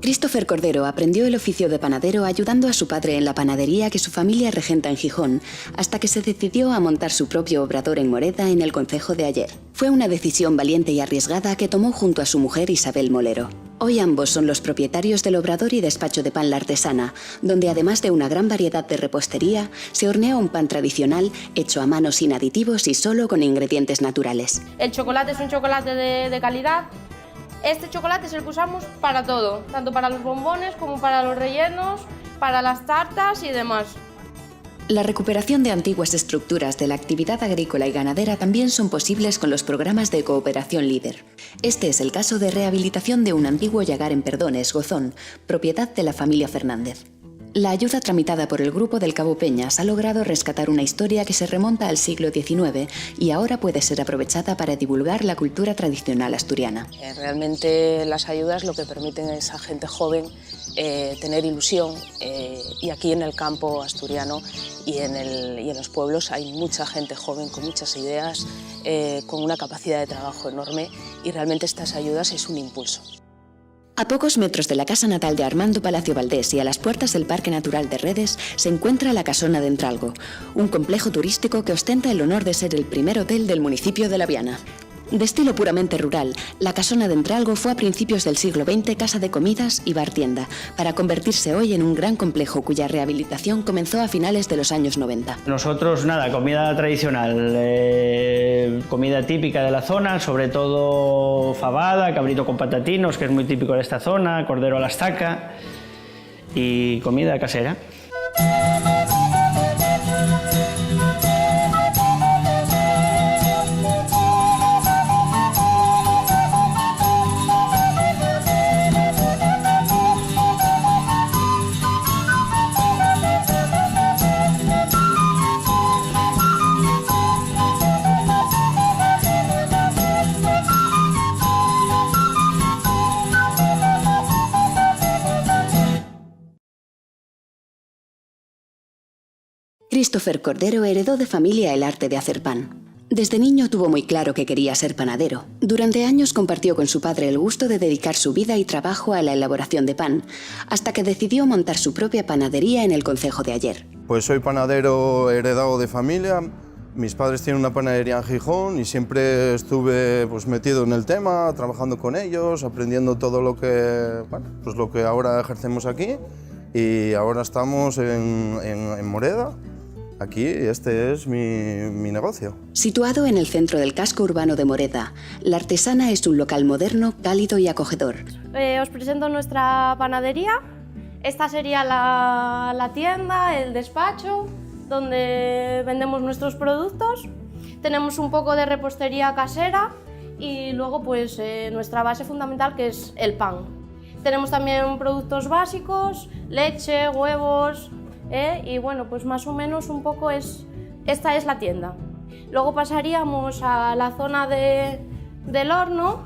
Christopher Cordero aprendió el oficio de panadero ayudando a su padre en la panadería que su familia regenta en Gijón, hasta que se decidió a montar su propio obrador en Moreda, en el concejo de Aller. Fue una decisión valiente y arriesgada que tomó junto a su mujer Isabel Molero. Hoy ambos son los propietarios del obrador y despacho de pan La Artesana, donde además de una gran variedad de repostería, se hornea un pan tradicional hecho a mano sin aditivos y solo con ingredientes naturales. El chocolate es un chocolate de calidad. Este chocolate es el que usamos para todo, tanto para los bombones como para los rellenos, para las tartas y demás. La recuperación de antiguas estructuras de la actividad agrícola y ganadera también son posibles con los programas de cooperación líder. Este es el caso de rehabilitación de un antiguo yagar en Perdones, Gozón, propiedad de la familia Fernández. La ayuda tramitada por el Grupo del Cabo Peñas ha logrado rescatar una historia que se remonta al siglo XIX y ahora puede ser aprovechada para divulgar la cultura tradicional asturiana. Realmente las ayudas lo que permiten es a gente joven tener ilusión y aquí en el campo asturiano y en los pueblos hay mucha gente joven con muchas ideas, con una capacidad de trabajo enorme y realmente estas ayudas es un impulso. A pocos metros de la casa natal de Armando Palacio Valdés y a las puertas del Parque Natural de Redes se encuentra la Casona de Entralgo, un complejo turístico que ostenta el honor de ser el primer hotel del municipio de La Viana. De estilo puramente rural, la Casona de Entralgo fue a principios del siglo XX casa de comidas y bar-tienda, para convertirse hoy en un gran complejo cuya rehabilitación comenzó a finales de los años 90. Nosotros, nada, comida tradicional, comida típica de la zona, sobre todo fabada, cabrito con patatinos, que es muy típico de esta zona, cordero a la estaca y comida casera. Christopher Cordero heredó de familia el arte de hacer pan. Desde niño tuvo muy claro que quería ser panadero. Durante años compartió con su padre el gusto de dedicar su vida y trabajo a la elaboración de pan, hasta que decidió montar su propia panadería en el concejo de Aller. Pues soy panadero heredado de familia. Mis padres tienen una panadería en Gijón y siempre estuve metido en el tema, trabajando con ellos, aprendiendo todo lo que, lo que ahora ejercemos aquí. Y ahora estamos en Moreda. Aquí este es mi negocio. Situado en el centro del casco urbano de Moreda, La Artesana es un local moderno, cálido y acogedor. Os presento nuestra panadería. Esta sería la tienda, el despacho, donde vendemos nuestros productos. Tenemos un poco de repostería casera y luego pues nuestra base fundamental, que es el pan. Tenemos también productos básicos, leche, huevos, y bueno, pues más o menos un poco esta es la tienda. Luego pasaríamos a la zona del horno,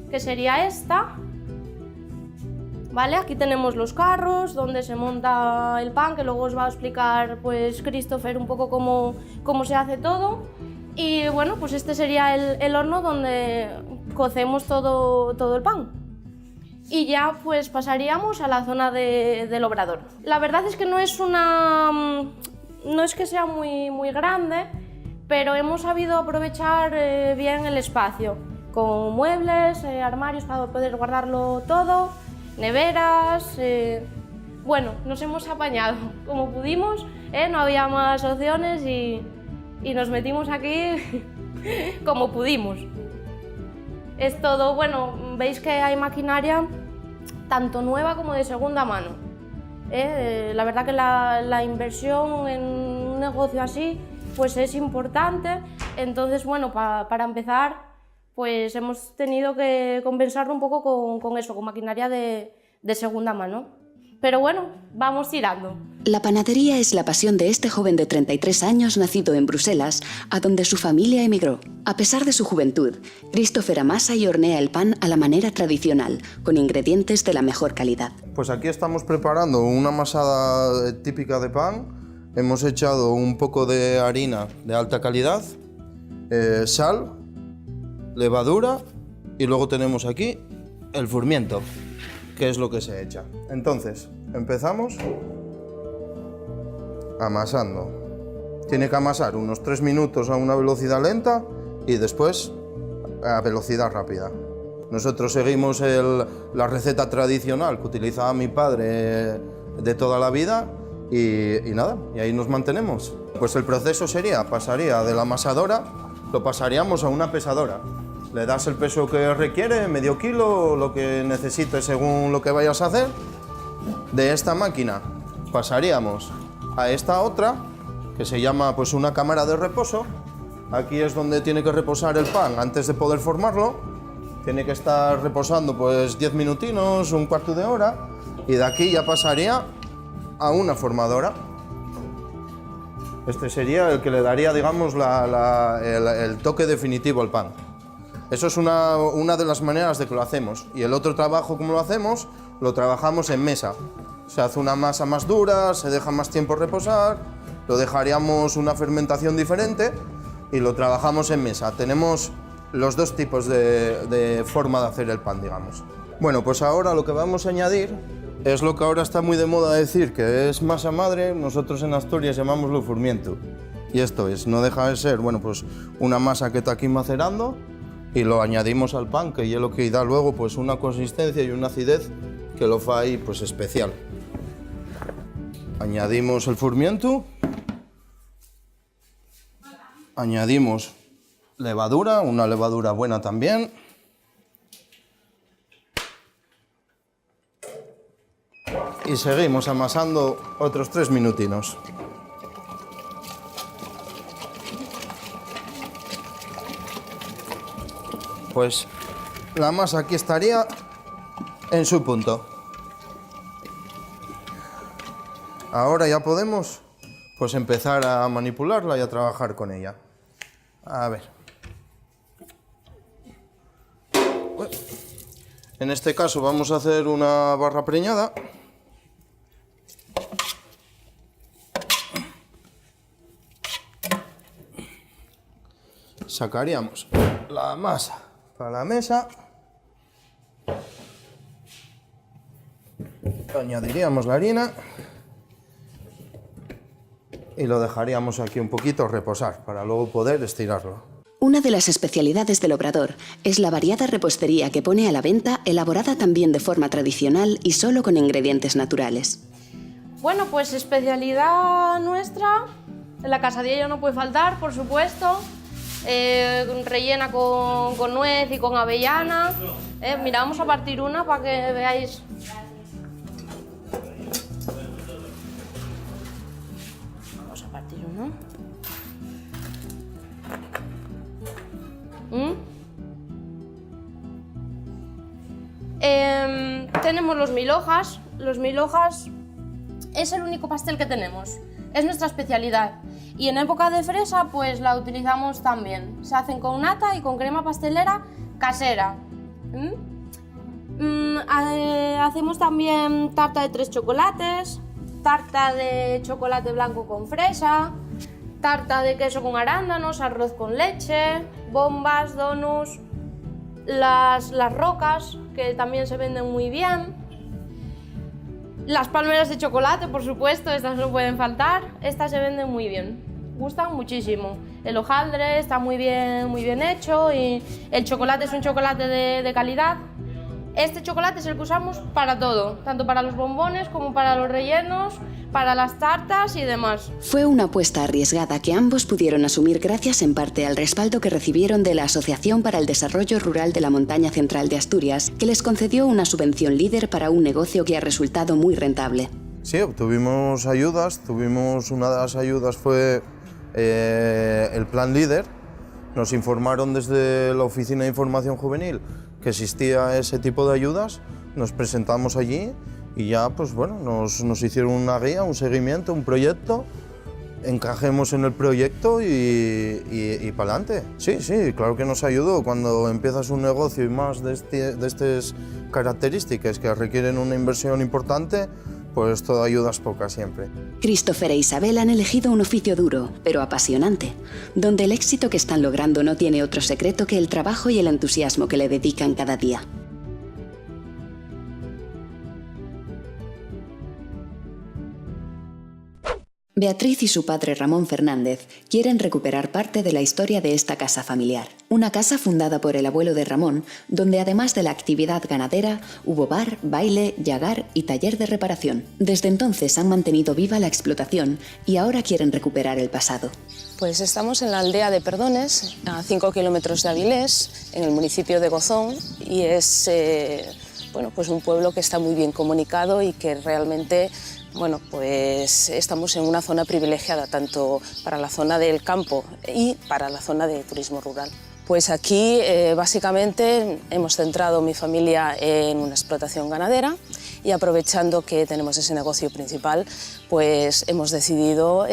que sería esta. ¿Vale? Aquí tenemos los carros donde se monta el pan, que luego os va a explicar pues Christopher un poco cómo se hace todo. Y bueno, pues este sería el horno donde cocemos todo el pan. Y ya pues pasaríamos a la zona del obrador. La verdad es que no es que sea muy grande, pero hemos sabido aprovechar bien el espacio, con muebles, armarios para poder guardarlo todo, neveras. Bueno, nos hemos apañado como pudimos, no había más opciones y nos metimos aquí como pudimos. Es todo, bueno, veis que hay maquinaria tanto nueva como de segunda mano. La verdad que la inversión en un negocio así pues es importante, entonces bueno, para empezar pues hemos tenido que compensarlo un poco con eso, con maquinaria de segunda mano. Pero bueno, vamos tirando. La panadería es la pasión de este joven de 33 años nacido en Bruselas, a donde su familia emigró. A pesar de su juventud, Christopher amasa y hornea el pan a la manera tradicional, con ingredientes de la mejor calidad. Pues aquí estamos preparando una masada típica de pan. Hemos echado un poco de harina de alta calidad, sal, levadura y luego tenemos aquí el furmiento, qué es lo que se echa. Entonces, empezamos amasando. Tiene que amasar unos 3 minutos a una velocidad lenta y después a velocidad rápida. Nosotros seguimos la receta tradicional que utilizaba mi padre de toda la vida y nada, y ahí nos mantenemos. Pues el proceso pasaría de la amasadora, lo pasaríamos a una pesadora. Le das el peso que requiere, medio kilo, lo que necesites según lo que vayas a hacer. De esta máquina pasaríamos a esta otra, que se llama pues una cámara de reposo. Aquí es donde tiene que reposar el pan antes de poder formarlo. Tiene que estar reposando pues 10 minutinos, un cuarto de hora, y de aquí ya pasaría a una formadora. Este sería el que le daría, digamos, el toque definitivo al pan. Eso es una de las maneras de que lo hacemos. Y el otro trabajo, como lo hacemos, lo trabajamos en mesa. Se hace una masa más dura, se deja más tiempo reposar, lo dejaríamos una fermentación diferente y lo trabajamos en mesa. Tenemos los dos tipos de forma de hacer el pan, digamos. Bueno, pues ahora lo que vamos a añadir es lo que ahora está muy de moda decir, que es masa madre. Nosotros en Asturias llamámoslo furmiento. Y esto no deja de ser, bueno, pues una masa que está aquí macerando y lo añadimos al pan, que es lo que da luego pues una consistencia y una acidez que lo fa ahí pues especial. Añadimos el furmiento, añadimos levadura, una levadura buena también. Y seguimos amasando otros 3 minutinos. Pues la masa aquí estaría en su punto. Ahora ya podemos pues empezar a manipularla y a trabajar con ella. A ver. En este caso vamos a hacer una barra preñada. Sacaríamos la masa para la mesa. Añadiríamos la harina y lo dejaríamos aquí un poquito reposar para luego poder estirarlo. Una de las especialidades del Obrador es la variada repostería que pone a la venta, elaborada también de forma tradicional y solo con ingredientes naturales. Bueno, pues especialidad nuestra, en la casadilla no puede faltar, por supuesto. Rellena con nuez y con avellana. Mira, vamos a partir una para que veáis. Vamos a partir una. Tenemos los 1000 hojas. Los 1000 hojas es el único pastel que tenemos. Es nuestra especialidad. Y en época de fresa, pues la utilizamos también. Se hacen con nata y con crema pastelera casera. Hacemos también tarta de 3 chocolates, tarta de chocolate blanco con fresa, tarta de queso con arándanos, arroz con leche, bombas, donuts, las rocas, que también se venden muy bien. Las palmeras de chocolate, por supuesto, estas no pueden faltar. Estas se venden muy bien, gustan muchísimo. El hojaldre está muy bien hecho y el chocolate es un chocolate de calidad. Este chocolate es el que usamos para todo, tanto para los bombones como para los rellenos, para las tartas y demás. Fue una apuesta arriesgada que ambos pudieron asumir gracias en parte al respaldo que recibieron de la Asociación para el Desarrollo Rural de la Montaña Central de Asturias, que les concedió una subvención líder para un negocio que ha resultado muy rentable. Sí, obtuvimos ayudas. Una de las ayudas fue el Plan Líder. Nos informaron desde la Oficina de Información Juvenil que existía ese tipo de ayudas. Nos presentamos allí y ya pues bueno, nos hicieron una guía, un seguimiento, un proyecto. Encajemos en el proyecto y para adelante. Sí, claro que nos ayudó. Cuando empiezas un negocio y más de estas características que requieren una inversión importante, pues toda ayuda es poca siempre. Christopher e Isabel han elegido un oficio duro, pero apasionante, donde el éxito que están logrando no tiene otro secreto que el trabajo y el entusiasmo que le dedican cada día. Beatriz y su padre Ramón Fernández quieren recuperar parte de la historia de esta casa familiar. Una casa fundada por el abuelo de Ramón, donde además de la actividad ganadera, hubo bar, baile, yagar y taller de reparación. Desde entonces han mantenido viva la explotación y ahora quieren recuperar el pasado. Pues estamos en la aldea de Perdones, a 5 kilómetros de Avilés, en el municipio de Gozón, y es bueno, pues un pueblo que está muy bien comunicado y que realmente, bueno, pues estamos en una zona privilegiada tanto para la zona del campo y para la zona de turismo rural. Pues aquí básicamente hemos centrado mi familia en una explotación ganadera y aprovechando que tenemos ese negocio principal, pues hemos decidido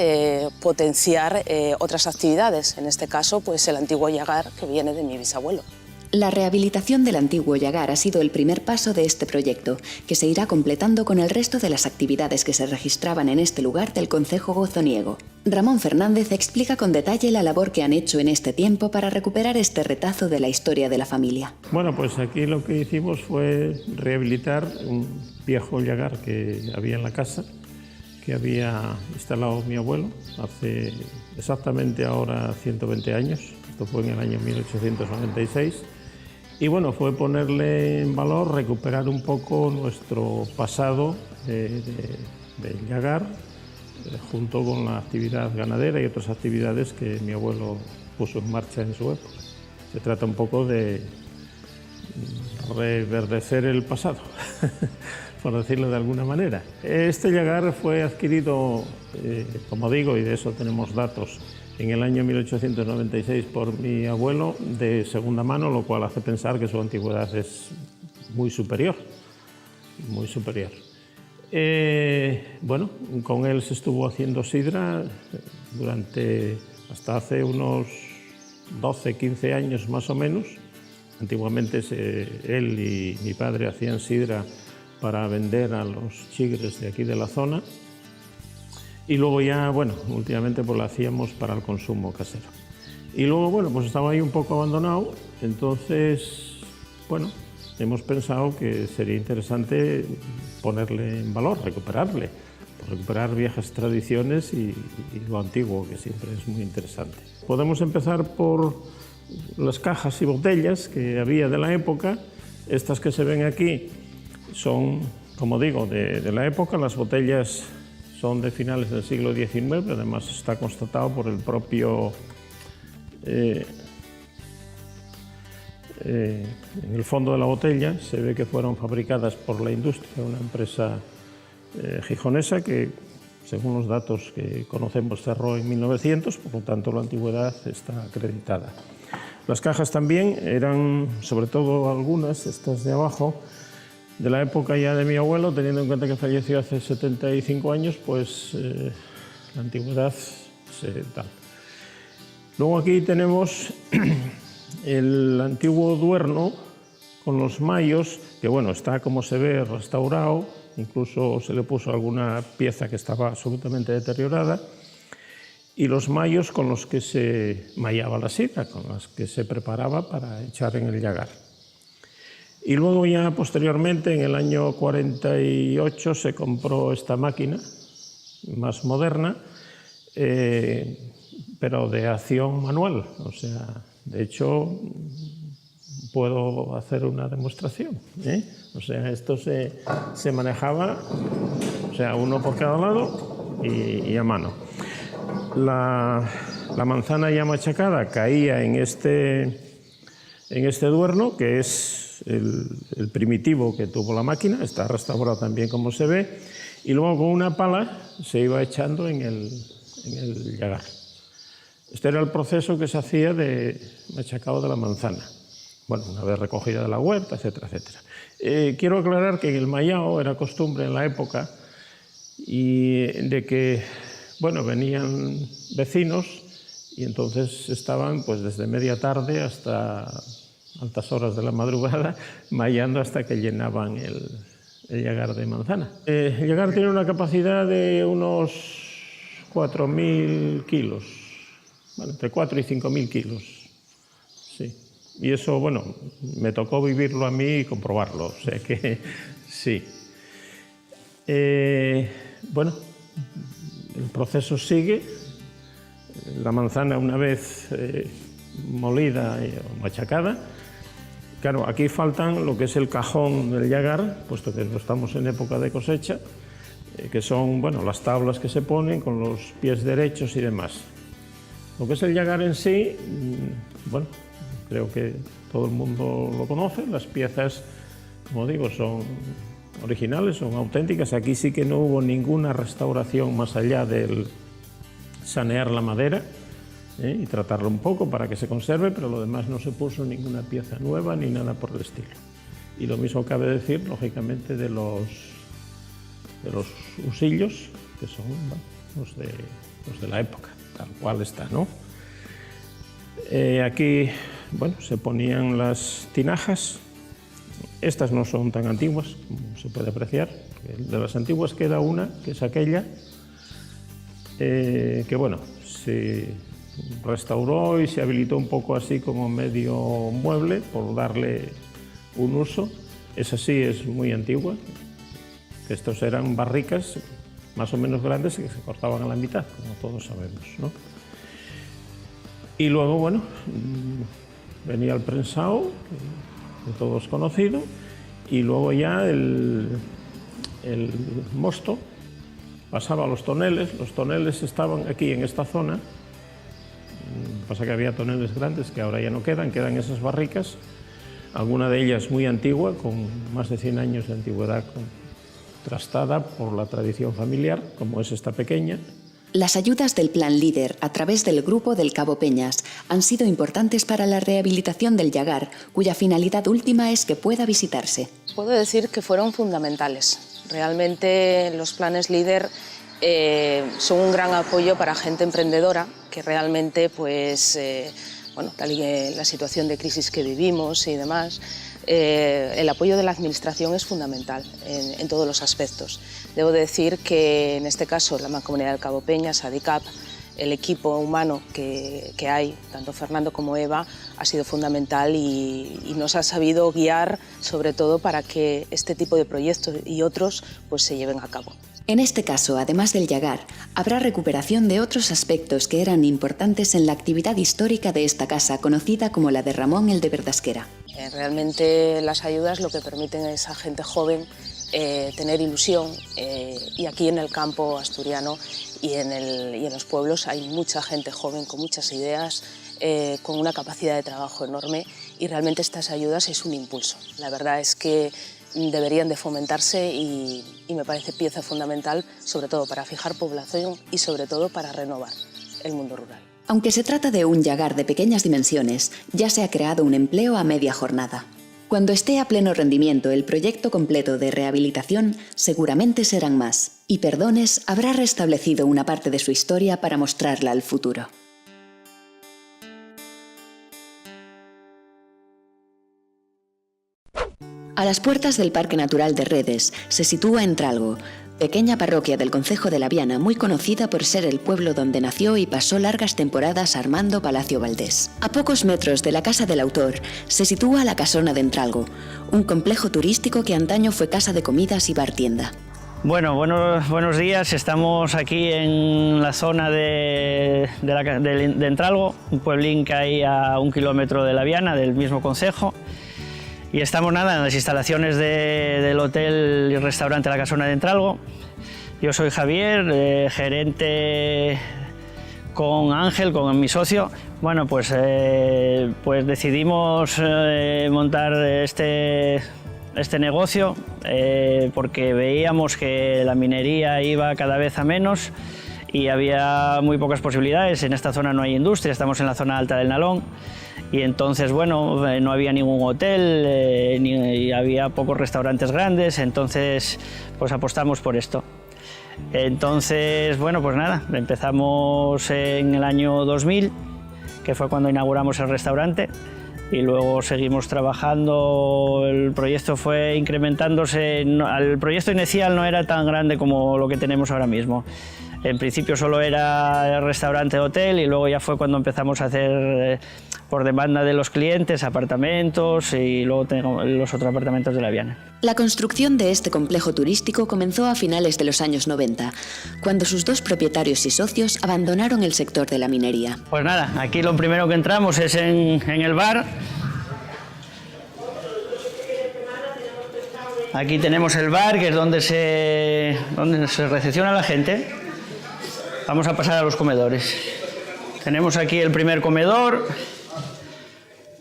potenciar otras actividades, en este caso pues el antiguo yagar que viene de mi bisabuelo. La rehabilitación del antiguo yagar ha sido el primer paso de este proyecto, que se irá completando con el resto de las actividades que se registraban en este lugar del concejo gozoniego. Ramón Fernández explica con detalle la labor que han hecho en este tiempo para recuperar este retazo de la historia de la familia. Bueno, pues aquí lo que hicimos fue rehabilitar un viejo yagar que había en la casa, que había instalado mi abuelo hace exactamente ahora 120 años. Esto fue en el año 1896. Y bueno, fue ponerle en valor, recuperar un poco nuestro pasado del yagar, junto con la actividad ganadera y otras actividades que mi abuelo puso en marcha en su época. Se trata un poco de reverdecer el pasado, por decirlo de alguna manera. Este yagar fue adquirido, como digo, y de eso tenemos datos, en el año 1896 por mi abuelo de segunda mano, lo cual hace pensar que su antigüedad es muy superior, muy superior. Bueno, con él se estuvo haciendo sidra durante hasta hace unos 12, 15 años más o menos. Antiguamente él y mi padre hacían sidra para vender a los chigres de aquí de la zona. Y luego ya, bueno, últimamente pues lo hacíamos para el consumo casero. Y luego, bueno, pues estaba ahí un poco abandonado, entonces, bueno, hemos pensado que sería interesante ponerle en valor, recuperarle, recuperar viejas tradiciones y lo antiguo, que siempre es muy interesante. Podemos empezar por las cajas y botellas que había de la época. Estas que se ven aquí son, como digo, de la época. Las botellas son de finales del siglo XIX, además está constatado por el propio, en el fondo de la botella se ve que fueron fabricadas por la industria, una empresa gijonesa que, según los datos que conocemos, cerró en 1900, por lo tanto la antigüedad está acreditada. Las cajas también eran, sobre todo algunas, estas de abajo, de la época ya de mi abuelo, teniendo en cuenta que falleció hace 75 años, pues la antigüedad se da. Luego aquí tenemos el antiguo duerno con los mayos, que bueno, está como se ve restaurado, incluso se le puso alguna pieza que estaba absolutamente deteriorada, y los mayos con los que se mallaba la sidra, con las que se preparaba para echar en el yagar. Y luego ya posteriormente, en el año 48, se compró esta máquina más moderna, pero de acción manual. O sea, de hecho, puedo hacer una demostración, ¿eh? O sea, esto se manejaba, o sea, uno por cada lado y a mano. La manzana ya machacada caía en este duerno, que es el primitivo que tuvo la máquina, está restaurado también como se ve, y luego con una pala se iba echando en el yagar. Este era el proceso que se hacía de machacado de la manzana, bueno, una vez recogida de la huerta, etcétera, etcétera. Quiero aclarar que en el mallao era costumbre en la época y de que, bueno, venían vecinos y entonces estaban pues desde media tarde hasta altas horas de la madrugada, mallando hasta que llenaban el yagar de manzana. El yagar tiene una capacidad de unos 4.000 kilos, bueno, entre 4 y 5.000 kilos. Sí. Y eso, bueno, me tocó vivirlo a mí y comprobarlo, o sea que sí. Bueno, El proceso sigue. La manzana, una vez molida o machacada, claro, aquí faltan lo que es el cajón del llagar, puesto que no estamos en época de cosecha, que son, bueno, las tablas que se ponen con los pies derechos y demás. Lo que es el llagar en sí, bueno, creo que todo el mundo lo conoce. Las piezas, como digo, son originales, son auténticas. Aquí sí que no hubo ninguna restauración más allá del sanear la madera y tratarla un poco para que se conserve, pero lo demás no se puso ninguna pieza nueva ni nada por el estilo. Y lo mismo cabe decir, lógicamente, de los usillos, que son, bueno, los de la época, tal cual está, ¿no? Aquí, bueno, se ponían las tinajas. Estas no son tan antiguas, como se puede apreciar. De las antiguas queda una, que es aquella, que, bueno, se restauró y se habilitó un poco así como medio mueble, por darle un uso. Esa sí es muy antigua. Estos eran barricas más o menos grandes que se cortaban a la mitad, como todos sabemos, ¿no? Y luego, bueno, venía el prensado, que todos conocido, y luego ya el mosto pasaba a los toneles. Los toneles estaban aquí en esta zona. Pasa que había toneles grandes que ahora ya no quedan esas barricas, alguna de ellas muy antigua, con más de 100 años de antigüedad, trastada por la tradición familiar, como es esta pequeña. Las ayudas del Plan Líder a través del Grupo del Cabo Peñas han sido importantes para la rehabilitación del llagar, cuya finalidad última es que pueda visitarse. Puedo decir que fueron fundamentales. Realmente los planes Líder son un gran apoyo para gente emprendedora que realmente, pues, bueno, tal y la situación de crisis que vivimos y demás, el apoyo de la Administración es fundamental en todos los aspectos. Debo decir que en este caso la Mancomunidad del Cabo Peñas, ADICAP, el equipo humano que hay, tanto Fernando como Eva, ha sido fundamental y nos ha sabido guiar, sobre todo para que este tipo de proyectos y otros pues se lleven a cabo. En este caso, además del llagar, habrá recuperación de otros aspectos que eran importantes en la actividad histórica de esta casa, conocida como la de Ramón el de Verdasquera. Realmente las ayudas lo que permiten es a gente joven tener ilusión y aquí en el campo asturiano y en los pueblos hay mucha gente joven con muchas ideas, con una capacidad de trabajo enorme y realmente estas ayudas es un impulso. La verdad es que deberían de fomentarse y me parece pieza fundamental, sobre todo para fijar población y sobre todo para renovar el mundo rural. Aunque se trata de un llagar de pequeñas dimensiones, ya se ha creado un empleo a media jornada. Cuando esté a pleno rendimiento el proyecto completo de rehabilitación, seguramente serán más, y Perdones habrá restablecido una parte de su historia para mostrarla al futuro. A las puertas del Parque Natural de Redes se sitúa Entralgo, pequeña parroquia del concejo de Laviana, muy conocida por ser el pueblo donde nació y pasó largas temporadas Armando Palacio Valdés. A pocos metros de la casa del autor se sitúa la Casona de Entralgo, un complejo turístico que antaño fue casa de comidas y bar-tienda. Bueno, buenos días. Estamos aquí en la zona de Entralgo, un pueblín que hay a 1 kilómetro de Laviana, del mismo concejo. Y estamos en las instalaciones del hotel y restaurante La Casona de Entralgo. Yo soy Javier, gerente con Ángel, con mi socio. Bueno, pues decidimos montar este negocio porque veíamos que la minería iba cada vez a menos y había muy pocas posibilidades. En esta zona no hay industria, estamos en la zona alta del Nalón. Y entonces, bueno, no había ningún hotel, y había pocos restaurantes grandes, entonces pues apostamos por esto. Entonces, bueno, pues nada, empezamos en el año 2000, que fue cuando inauguramos el restaurante, y luego seguimos trabajando. El proyecto fue incrementándose, el proyecto inicial no era tan grande como lo que tenemos ahora mismo. En principio solo era restaurante-hotel y luego ya fue cuando empezamos a hacer por demanda de los clientes, apartamentos y luego tengo los otros apartamentos de la Viana. La construcción de este complejo turístico comenzó a finales de los años 90, cuando sus dos propietarios y socios abandonaron el sector de la minería. Pues nada, aquí lo primero que entramos es en el bar. Aquí tenemos el bar, que es donde se recepciona la gente. Vamos a pasar a los comedores. Tenemos aquí el primer comedor,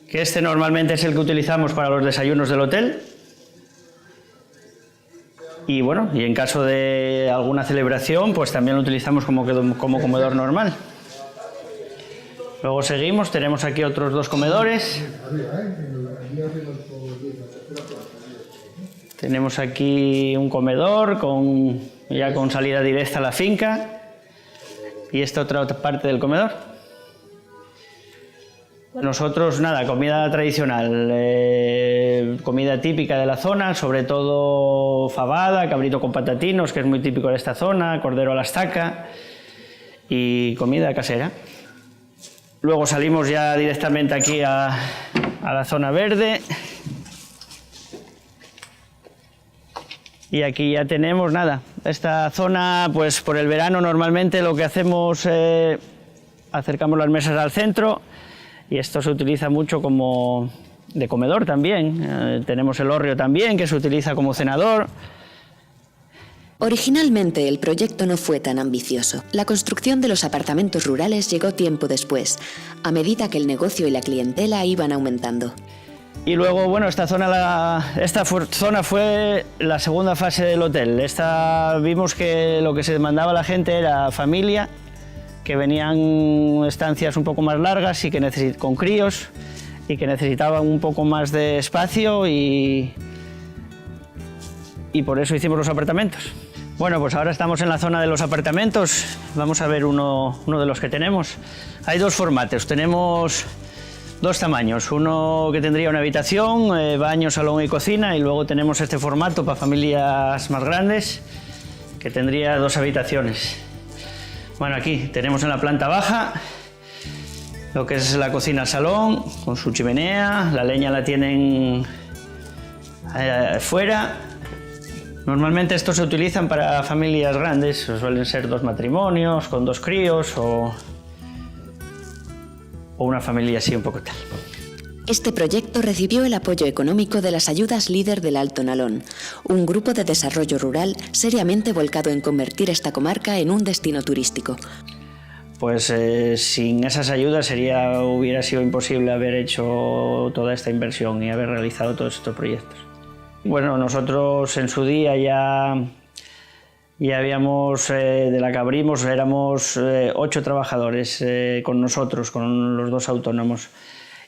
que este normalmente es el que utilizamos para los desayunos del hotel. Y bueno, y en caso de alguna celebración, pues también lo utilizamos como comedor normal. Luego seguimos, tenemos aquí otros dos comedores. Tenemos aquí un comedor ya con salida directa a la finca. Y esta otra parte del comedor. Nosotros, nada, comida tradicional, comida típica de la zona, sobre todo fabada, cabrito con patatinos, que es muy típico de esta zona, cordero a la estaca y comida casera. Luego salimos ya directamente aquí a la zona verde. Y aquí ya tenemos, nada, esta zona, pues por el verano normalmente lo que hacemos, acercamos las mesas al centro y esto se utiliza mucho como de comedor también. Tenemos el hórreo también, que se utiliza como cenador. Originalmente el proyecto no fue tan ambicioso. La construcción de los apartamentos rurales llegó tiempo después, a medida que el negocio y la clientela iban aumentando. Y luego, bueno, esta zona fue la segunda fase del hotel. Vimos que lo que se demandaba a la gente era familia, que venían estancias un poco más largas y con críos, y que necesitaban un poco más de espacio y por eso hicimos los apartamentos. Bueno, pues ahora estamos en la zona de los apartamentos. Vamos a ver uno de los que tenemos. Hay dos formatos. Tenemos dos tamaños, uno que tendría una habitación, baño, salón y cocina, y luego tenemos este formato para familias más grandes, que tendría dos habitaciones. Bueno, aquí tenemos en la planta baja lo que es la cocina-salón, con su chimenea, la leña la tienen fuera. Normalmente estos se utilizan para familias grandes, suelen ser dos matrimonios, con dos críos o una familia así un poco tal. Este proyecto recibió el apoyo económico de las ayudas Líder del Alto Nalón, un grupo de desarrollo rural seriamente volcado en convertir esta comarca en un destino turístico. Pues sin esas ayudas hubiera sido imposible haber hecho toda esta inversión y haber realizado todos estos proyectos. Bueno, nosotros en su día ya habíamos, de la que abrimos, éramos 8 trabajadores con nosotros, con los dos autónomos.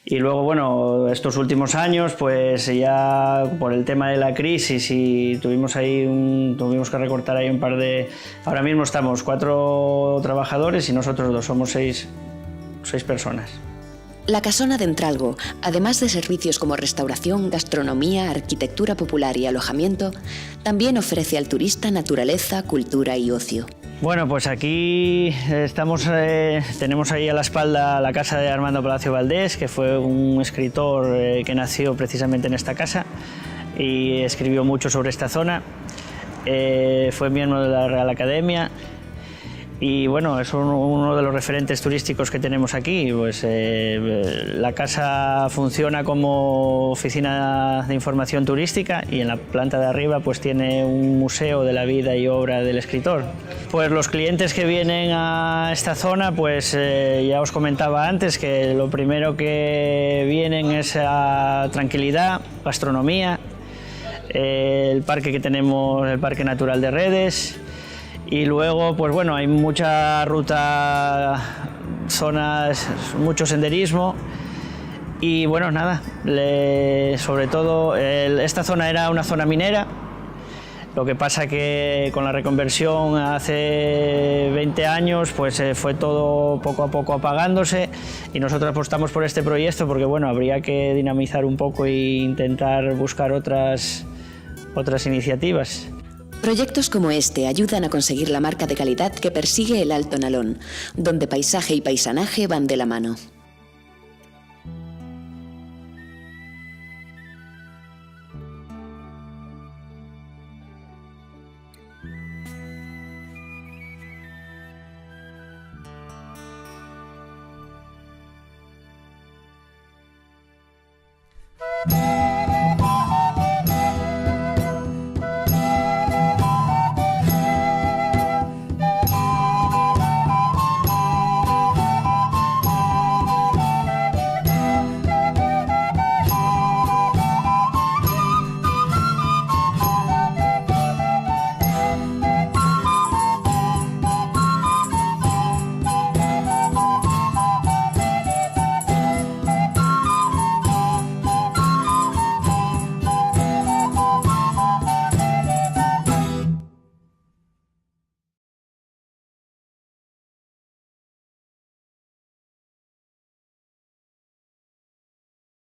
Y luego, bueno, estos últimos años, pues ya por el tema de la crisis y tuvimos que recortar ahí un par de... Ahora mismo estamos 4 trabajadores y nosotros 2, somos 6 personas. La Casona de Entralgo, además de servicios como restauración, gastronomía, arquitectura popular y alojamiento, también ofrece al turista naturaleza, cultura y ocio. Bueno, pues aquí tenemos ahí a la espalda la casa de Armando Palacio Valdés, que fue un escritor que nació precisamente en esta casa y escribió mucho sobre esta zona. Fue miembro de la Real Academia. Y bueno, es uno de los referentes turísticos que tenemos aquí. Pues, la casa funciona como oficina de información turística y en la planta de arriba pues tiene un museo de la vida y obra del escritor. Pues los clientes que vienen a esta zona, pues ya os comentaba antes que lo primero que vienen es a tranquilidad, gastronomía, el parque que tenemos, el Parque Natural de Redes. Y luego, pues bueno, hay mucha ruta, zonas, mucho senderismo y bueno, nada, sobre todo esta zona era una zona minera, lo que pasa que con la reconversión hace 20 años pues fue todo poco a poco apagándose y nosotros apostamos por este proyecto porque bueno, habría que dinamizar un poco e intentar buscar otras iniciativas. Proyectos como este ayudan a conseguir la marca de calidad que persigue el Alto Nalón, donde paisaje y paisanaje van de la mano.